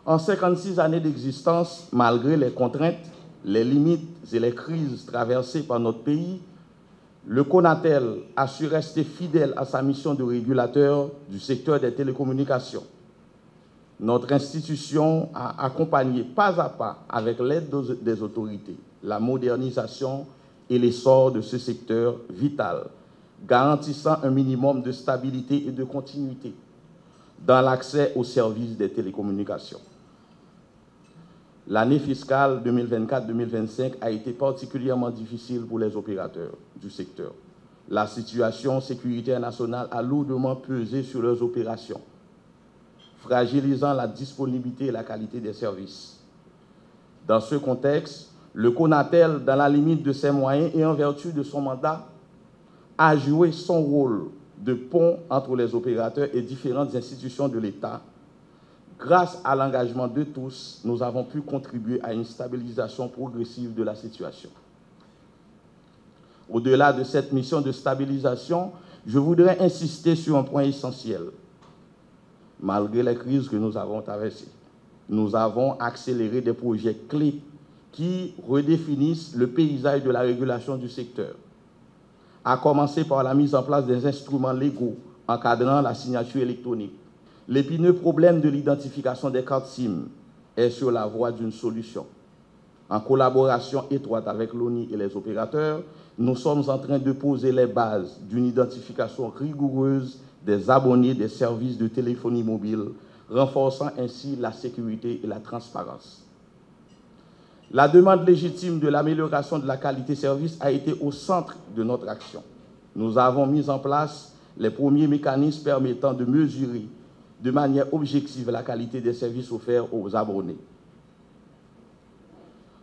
En 56 années d'existence, malgré les contraintes, les limites et les crises traversées par notre pays, le CONATEL a su rester fidèle à sa mission de régulateur du secteur des télécommunications. Notre institution a accompagné pas à pas, avec l'aide des autorités, la modernisation et l'essor de ce secteur vital, garantissant un minimum de stabilité et de continuité dans l'accès aux services des télécommunications. L'année fiscale 2024-2025 a été particulièrement difficile pour les opérateurs du secteur. La situation sécuritaire nationale a lourdement pesé sur leurs opérations, fragilisant la disponibilité et la qualité des services. Dans ce contexte, le CONATEL, dans la limite de ses moyens et en vertu de son mandat, a joué son rôle de pont entre les opérateurs et différentes institutions de l'État. Grâce à l'engagement de tous, nous avons pu contribuer à une stabilisation progressive de la situation. Au-delà de cette mission de stabilisation, je voudrais insister sur un point essentiel. Malgré les crises que nous avons traversées, nous avons accéléré des projets clés qui redéfinissent le paysage de la régulation du secteur, à commencer par la mise en place des instruments légaux encadrant la signature électronique. L'épineux problème de l'identification des cartes SIM est sur la voie d'une solution. En collaboration étroite avec l'ONI et les opérateurs, nous sommes en train de poser les bases d'une identification rigoureuse des abonnés des services de téléphonie mobile, renforçant ainsi la sécurité et la transparence. La demande légitime de l'amélioration de la qualité service a été au centre de notre action. Nous avons mis en place les premiers mécanismes permettant de mesurer de manière objective la qualité des services offerts aux abonnés.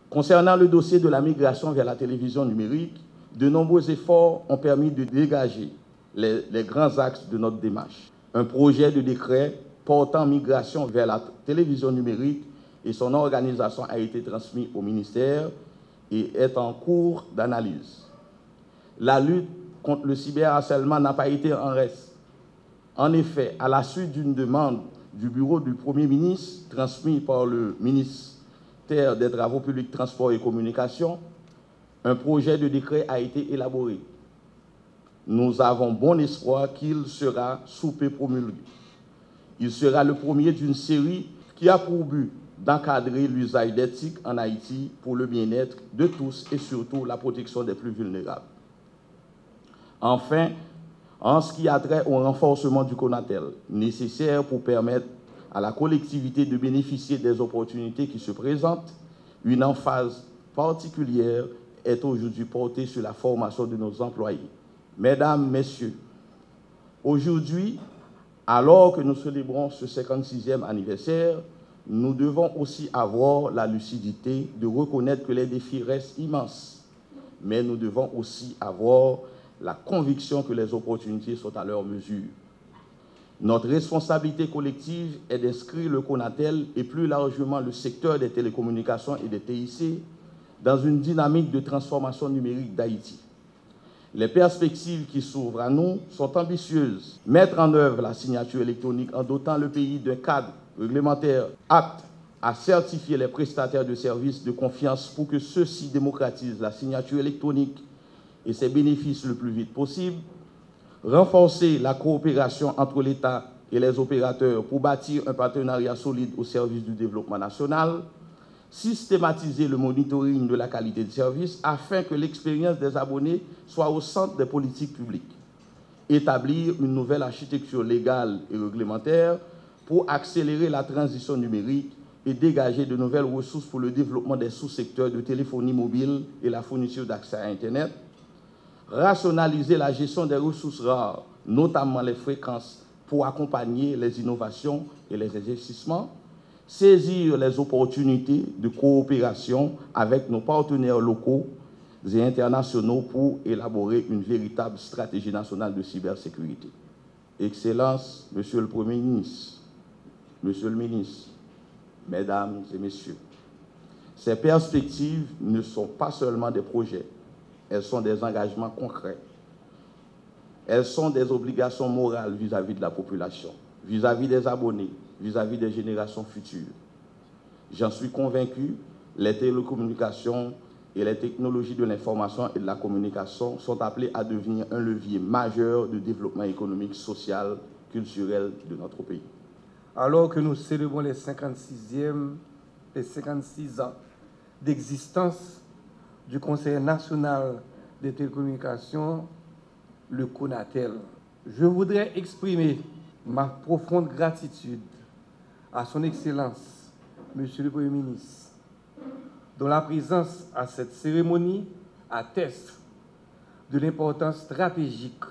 Concernant le dossier de la migration vers la télévision numérique, de nombreux efforts ont permis de dégager les grands axes de notre démarche. Un projet de décret portant migration vers la télévision numérique et son organisation a été transmis au ministère et est en cours d'analyse. La lutte contre le cyberharcèlement n'a pas été en reste. En effet, à la suite d'une demande du bureau du Premier ministre, transmise par le ministère des Travaux publics, Transports et Communications, un projet de décret a été élaboré. Nous avons bon espoir qu'il sera sous peu promulgué. Il sera le premier d'une série qui a pour but d'encadrer l'usage d'éthique en Haïti pour le bien-être de tous et surtout la protection des plus vulnérables. Enfin, en ce qui a trait au renforcement du CONATEL, nécessaire pour permettre à la collectivité de bénéficier des opportunités qui se présentent, une emphase particulière est aujourd'hui portée sur la formation de nos employés. Mesdames, Messieurs, aujourd'hui, alors que nous célébrons ce 56e anniversaire, nous devons aussi avoir la lucidité de reconnaître que les défis restent immenses, mais nous devons aussi avoir la conviction que les opportunités sont à leur mesure. Notre responsabilité collective est d'inscrire le CONATEL et plus largement le secteur des télécommunications et des TIC dans une dynamique de transformation numérique d'Haïti. Les perspectives qui s'ouvrent à nous sont ambitieuses. Mettre en œuvre la signature électronique en dotant le pays d'un cadre réglementaire apte à certifier les prestataires de services de confiance pour que ceux-ci démocratisent la signature électronique et ses bénéfices le plus vite possible, renforcer la coopération entre l'État et les opérateurs pour bâtir un partenariat solide au service du développement national, systématiser le monitoring de la qualité de service afin que l'expérience des abonnés soit au centre des politiques publiques, établir une nouvelle architecture légale et réglementaire pour accélérer la transition numérique et dégager de nouvelles ressources pour le développement des sous-secteurs de téléphonie mobile et la fourniture d'accès à Internet, rationaliser la gestion des ressources rares, notamment les fréquences, pour accompagner les innovations et les investissements, saisir les opportunités de coopération avec nos partenaires locaux et internationaux pour élaborer une véritable stratégie nationale de cybersécurité. Excellences, Monsieur le Premier ministre, Monsieur le ministre, Mesdames et Messieurs, ces perspectives ne sont pas seulement des projets, elles sont des engagements concrets. Elles sont des obligations morales vis-à-vis de la population, vis-à-vis des abonnés, vis-à-vis des générations futures. J'en suis convaincu, les télécommunications et les technologies de l'information et de la communication sont appelées à devenir un levier majeur de développement économique, social, culturel de notre pays. Alors que nous célébrons les 56 ans d'existence du Conseil national des télécommunications, le CONATEL, je voudrais exprimer ma profonde gratitude à son Excellence, Monsieur le Premier ministre, dont la présence à cette cérémonie atteste de l'importance stratégique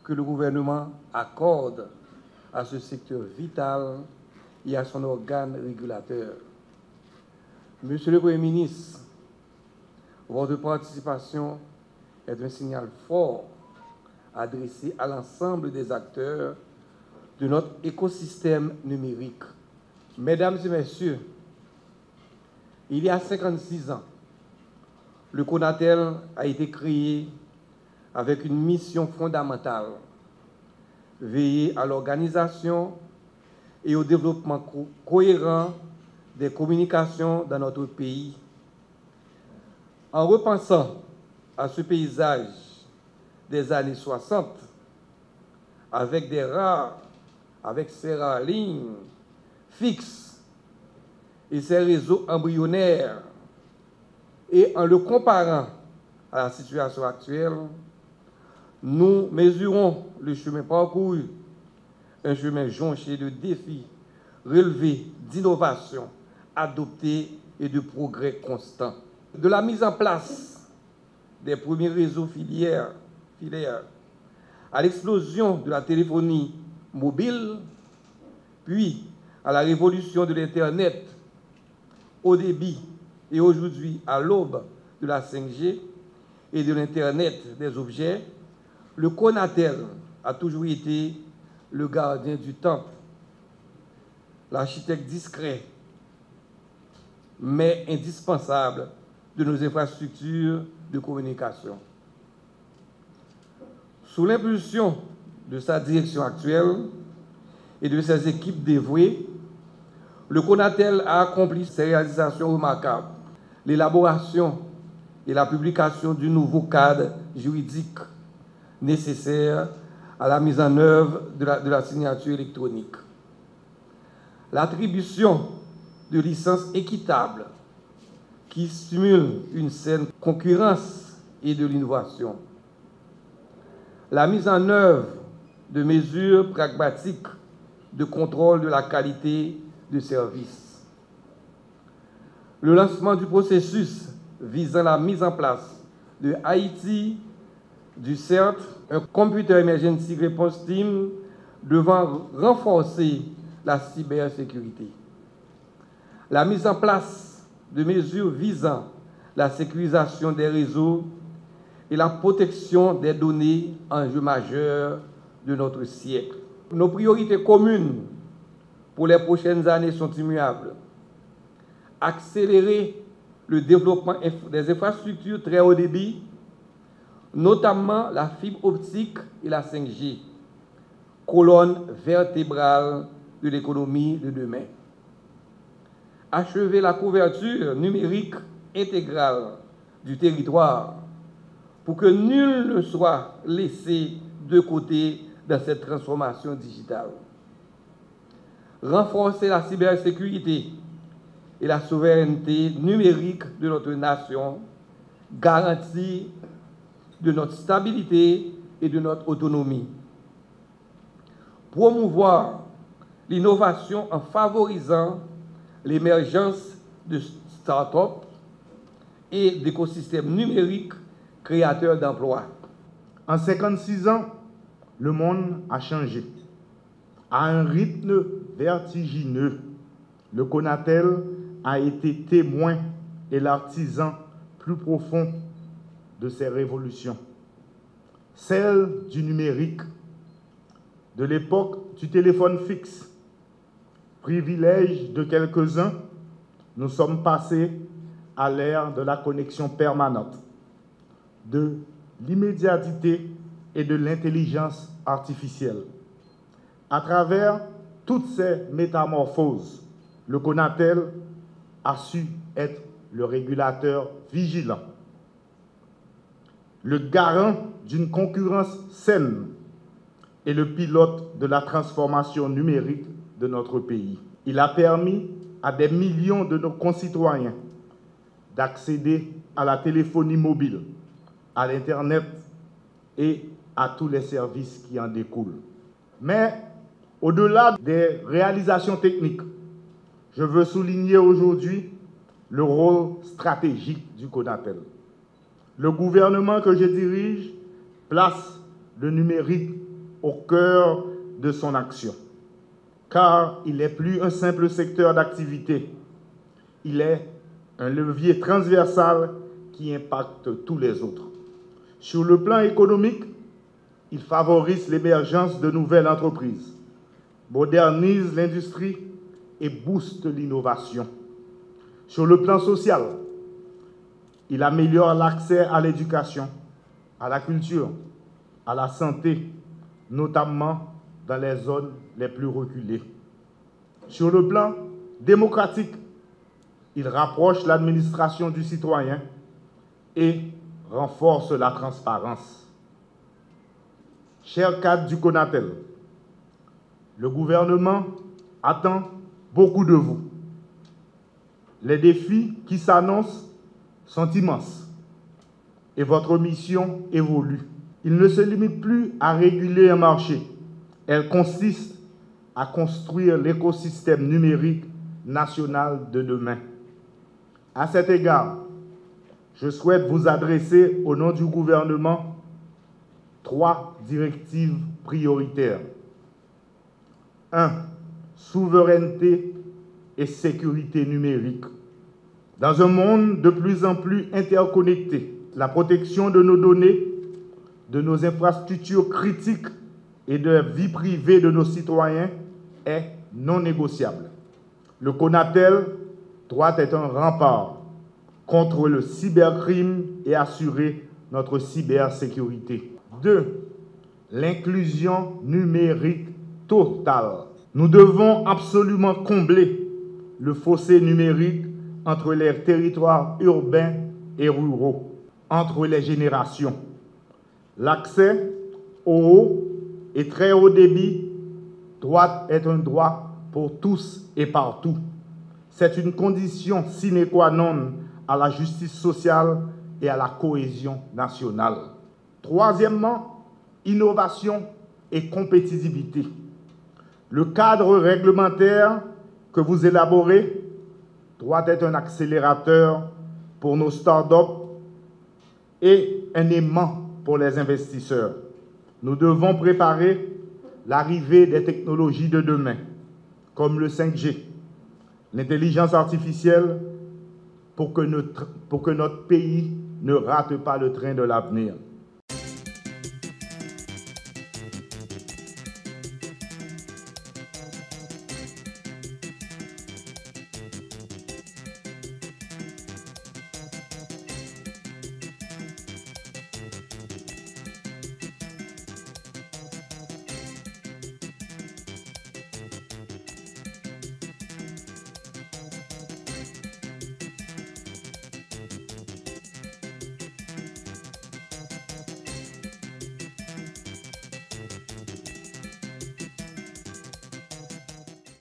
que le gouvernement accorde à ce secteur vital et à son organe régulateur. Monsieur le Premier ministre, votre participation est un signal fort adressé à l'ensemble des acteurs de notre écosystème numérique. Mesdames et messieurs, il y a 56 ans, le CONATEL a été créé avec une mission fondamentale: veiller à l'organisation et au développement cohérent des communications dans notre pays. En repensant à ce paysage des années 60, avec ses rares lignes fixes et ses réseaux embryonnaires, et en le comparant à la situation actuelle, nous mesurons le chemin parcouru, un chemin jonché de défis, relevé d'innovations, adoptées et de progrès constants. De la mise en place des premiers réseaux filaires à l'explosion de la téléphonie mobile, puis à la révolution de l'Internet haut débit et aujourd'hui à l'aube de la 5G et de l'Internet des objets, le CONATEL a toujours été le gardien du temple, l'architecte discret mais indispensable de nos infrastructures de communication. Sous l'impulsion de sa direction actuelle et de ses équipes dévouées, le CONATEL a accompli ses réalisations remarquables: l'élaboration et la publication du nouveau cadre juridique nécessaire à la mise en œuvre de la signature électronique, l'attribution de licences équitables qui stimulent une saine concurrence et de l'innovation, la mise en œuvre de mesures pragmatiques de contrôle de la qualité de service, le lancement du processus visant la mise en place de Haïti, du CERT, un Computer Emergency Response Team devant renforcer la cybersécurité, la mise en place de mesures visant la sécurisation des réseaux et la protection des données, enjeux majeurs de notre siècle. Nos priorités communes pour les prochaines années sont immuables: accélérer le développement des infrastructures très haut débit, notamment la fibre optique et la 5G, colonne vertébrale de l'économie de demain. Achever la couverture numérique intégrale du territoire pour que nul ne soit laissé de côté dans cette transformation digitale. Renforcer la cybersécurité et la souveraineté numérique de notre nation, garantie de notre stabilité et de notre autonomie. Promouvoir l'innovation en favorisant l'émergence de start-up et d'écosystèmes numériques créateurs d'emplois. En 56 ans, le monde a changé. À un rythme vertigineux, le CONATEL a été témoin et l'artisan plus profond de ces révolutions. Celle du numérique, de l'époque du téléphone fixe, privilège de quelques-uns, nous sommes passés à l'ère de la connexion permanente, de l'immédiateté et de l'intelligence artificielle. À travers toutes ces métamorphoses, le CONATEL a su être le régulateur vigilant, le garant d'une concurrence saine et le pilote de la transformation numérique de notre pays. Il a permis à des millions de nos concitoyens d'accéder à la téléphonie mobile, à l'Internet et à tous les services qui en découlent. Mais au-delà des réalisations techniques, je veux souligner aujourd'hui le rôle stratégique du CONATEL. Le gouvernement que je dirige place le numérique au cœur de son action, car il n'est plus un simple secteur d'activité, il est un levier transversal qui impacte tous les autres. Sur le plan économique, il favorise l'émergence de nouvelles entreprises, modernise l'industrie et booste l'innovation. Sur le plan social, il améliore l'accès à l'éducation, à la culture, à la santé, notamment dans les zones les plus reculées. Sur le plan démocratique, il rapproche l'administration du citoyen et renforce la transparence. Chers cadres du CONATEL, le gouvernement attend beaucoup de vous. Les défis qui s'annoncent sont immenses et votre mission évolue. Il ne se limite plus à réguler un marché. Elle consiste à construire l'écosystème numérique national de demain. À cet égard, je souhaite vous adresser au nom du gouvernement 3 directives prioritaires. 1. Souveraineté et sécurité numérique. Dans un monde de plus en plus interconnecté, la protection de nos données, de nos infrastructures critiques et de la vie privée de nos citoyens est non négociable. Le CONATEL doit être un rempart contre le cybercrime et assurer notre cybersécurité. 2. L'inclusion numérique totale. Nous devons absolument combler le fossé numérique entre les territoires urbains et ruraux, entre les générations. L'accès au haut et très haut débit doit être un droit pour tous et partout. C'est une condition sine qua non à la justice sociale et à la cohésion nationale. Troisièmement, innovation et compétitivité. Le cadre réglementaire que vous élaborez doit être un accélérateur pour nos start-up et un aimant pour les investisseurs. Nous devons préparer l'arrivée des technologies de demain, comme le 5G, l'intelligence artificielle, pour que notre pays ne rate pas le train de l'avenir.